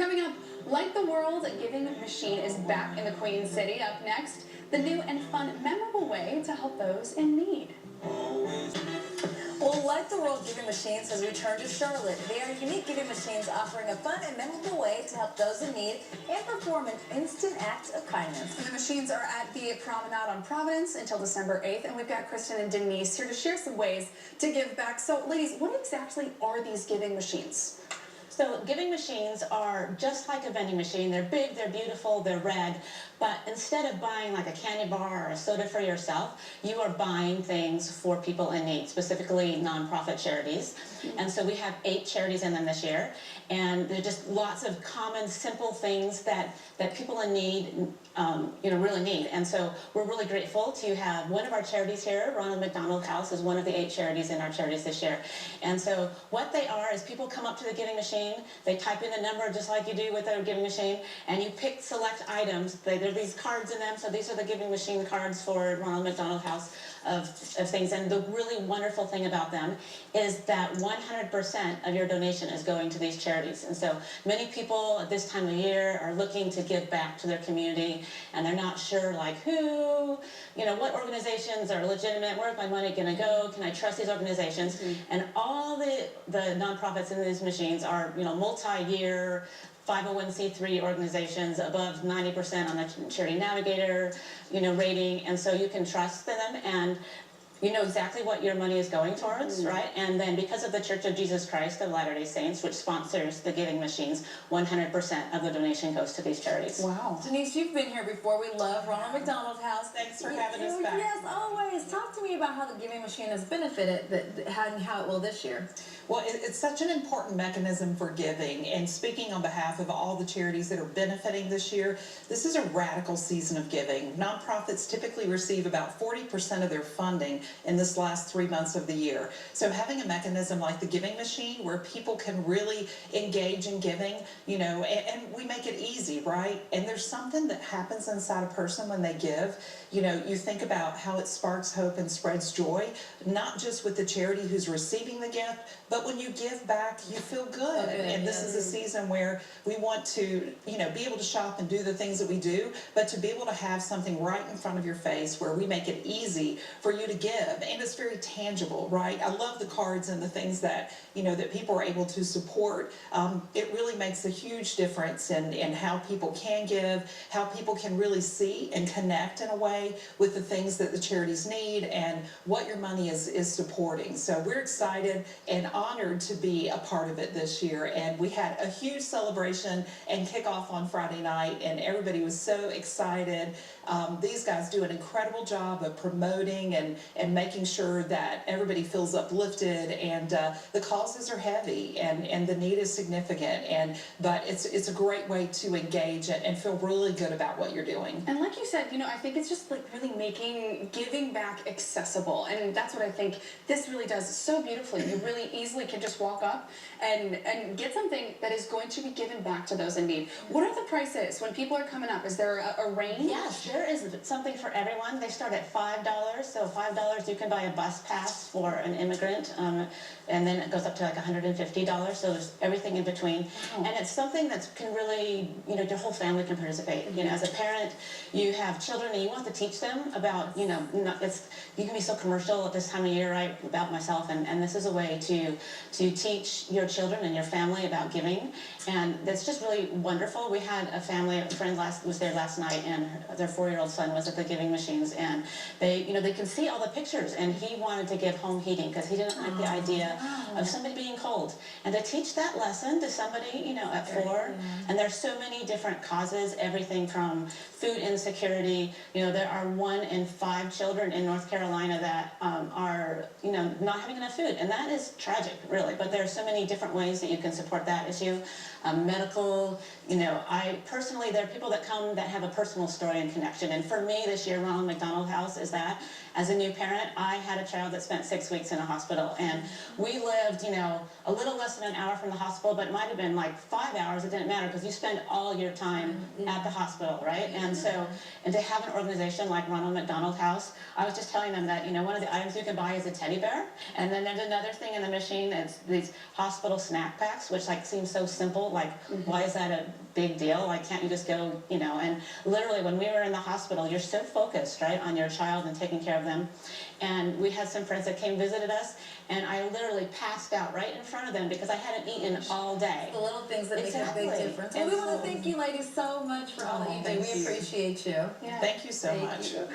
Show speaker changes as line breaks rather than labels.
Coming up, Light the World Giving Machine is back in the Queen City. Up next, the new and fun, memorable way to help those in need.
Well, Light the World Giving Machines has returned to Charlotte. They are unique giving machines offering a fun and memorable way to help those in need and perform an instant act of kindness.
The machines are at the Promenade on Providence until December 8th, and we've got Kristen and Denise here to share some ways to give back. So, ladies, what exactly are these giving machines?
So giving machines are just like a vending machine. They're big, they're beautiful, they're red, but instead of buying like a candy bar or a soda for yourself, you are buying things for people in need, specifically nonprofit charities. And so we have 8 charities in them this year, and they're just lots of common, simple things that people in need, really need. And so we're really grateful to have one of our charities here. Ronald McDonald House is one of the 8 charities in our charities this year. And so what they are is people come up to the giving machine, they type in a number just like you do with a giving machine, and you pick select items. There are these cards in them, so these are the giving machine cards for Ronald McDonald House of things. And the really wonderful thing about them is that 100% of your donation is going to these charities. And so many people at this time of year are looking to give back to their community, and they're not sure like what organizations are legitimate, where's my money going to go, can I trust these organizations? And all the nonprofits in these machines are multi-year 501c3 organizations above 90% on the Charity Navigator rating, and so you can trust them and you know exactly what your money is going towards, right? And then because of the Church of Jesus Christ of Latter-day Saints, which sponsors the giving machines, 100% of the donation goes to these charities.
Wow.
Denise, you've been here before. We love Ronald McDonald House.
Thanks for having us back.
Yes, always. Talk to me about how the giving machine has benefited and how it will this year.
Well, it's such an important mechanism for giving, and speaking on behalf of all the charities that are benefiting this year, this is a radical season of giving. Nonprofits typically receive about 40% of their funding in this last 3 months of the year. So having a mechanism like the giving machine where people can really engage in giving, and we make it easy, right? And there's something that happens inside a person when they give. You think about how it sparks hope and spreads joy, not just with the charity who's receiving the gift, but when you give back, you feel good. And this is a season where we want to, be able to shop and do the things that we do, but to be able to have something right in front of your face where we make it easy for you to give. And it's very tangible, right? I love the cards and the things that, that people are able to support. It really makes a huge difference in how people can give, how people can really see and connect in a way with the things that the charities need and what your money is supporting. So we're excited and honored to be a part of it this year, and we had a huge celebration and kickoff on Friday night, and everybody was so excited. These guys do an incredible job of promoting and making sure that everybody feels uplifted, and the causes are heavy and the need is significant, but it's a great way to engage and feel really good about what you're doing.
And like you said, I think it's just like really making giving back accessible, and that's what I think this really does so beautifully. You really easily can just walk up and get something that is going to be given back to those in need. What are the prices when people are coming up? Is there a range?
Yes, there is something for everyone. They start at $5, so $5 you can buy a bus pass for an immigrant, and then it goes up to like $150, so there's everything in between. And it's something that can really, your whole family can participate. As a parent, you have children and you want to teach them about, you can be so commercial at this time of year, right, about myself, and this is a way to teach your children and your family about giving, and that's just really wonderful. We had a friend was there last night, and their 4-year-old son was at the giving machines, and they can see all the pictures, and he wanted to give home heating because he didn't like the idea of somebody being cold, and to teach that lesson to somebody, at 4, and there's so many different causes, everything from food insecurity. There are 1 in 5 children in North Carolina that are, not having enough food, and that is tragic, really. But there are so many different ways that you can support that issue. Medical, I personally, there are people that come that have a personal story and connection, and for me this year, Ronald McDonald House is that. As a new parent, parent, I had a child that spent 6 weeks in a hospital, and we lived, you know, a little less than an hour from the hospital, but it might have been like 5 hours. It didn't matter because you spend all your time at the hospital, right? And so, and to have an organization like Ronald McDonald House, I was just telling them that, you know, one of the items you can buy is a teddy bear, and then there's another thing in the machine that's these hospital snack packs, which like seems so simple. Like, why is that a big deal? Like, can't you just go, you know? And literally, when we were in the hospital, you're so focused, right, on your child and taking care of them. And we had some friends that came visited us, and I literally passed out right in front of them because I hadn't eaten all day.
The little things that make a
Exactly.
big difference. And we want to thank you ladies so much for all that you do.
thank
We
you.
appreciate you.
Yeah.
Thank you so
Thank
much.
you.